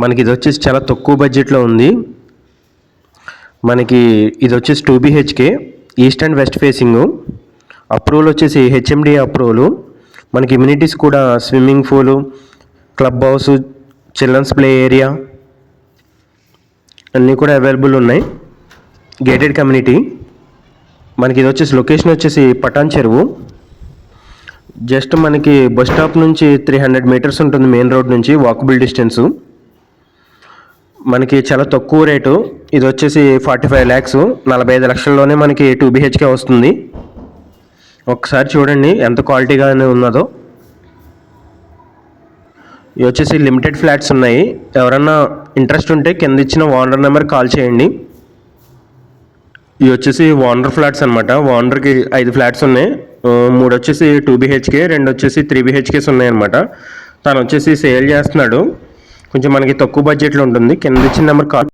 మనకి ఇది వచ్చేసి చాలా తక్కువ బడ్జెట్లో ఉంది. మనకి ఇది వచ్చేసి 2 BHK, east and west facing. Approval వచ్చేసి HMD అప్రూవల్. మనకి ఇమ్యూనిటీస్ కూడా swimming pool, club house, childrens play area అన్నీ కూడా అవైలబుల్ ఉన్నాయి. Gated community. మనకి ఇది వచ్చేసి లొకేషన్ వచ్చేసి పటాన్ చెరువు. జస్ట్ మనకి బస్ స్టాప్ నుంచి 300 మీటర్స్ ఉంటుంది, మెయిన్ రోడ్ నుంచి వాకబుల్ డిస్టెన్సు. మనకి చాలా తక్కువ రేటు. ఇది వచ్చేసి 45 lakhs, 45 లక్షల్లోనే మనకి 2 BHK వస్తుంది. ఒకసారి చూడండి ఎంత క్వాలిటీగానే ఉన్నదో. ఇవి వచ్చేసి లిమిటెడ్ ఫ్లాట్స్ ఉన్నాయి. ఎవరన్నా ఇంట్రెస్ట్ ఉంటే కింద ఇచ్చిన ఓనర్ నెంబర్ కాల్ చేయండి. ఇవి వచ్చేసి ఓనర్ ఫ్లాట్స్ అనమాట. ఓనర్కి 5 ఫ్లాట్స్ ఉన్నాయి. 3 వచ్చేసి 2 BHK, 2 వచ్చేసి 3 BHKs ఉన్నాయన్నమాట. తను వచ్చేసి సేల్ చేస్తున్నాడు. కొంచెం మనకి తక్కువ బడ్జెట్లో ఉంటుంది. కింద ఇచ్చిన నెంబర్ కాల్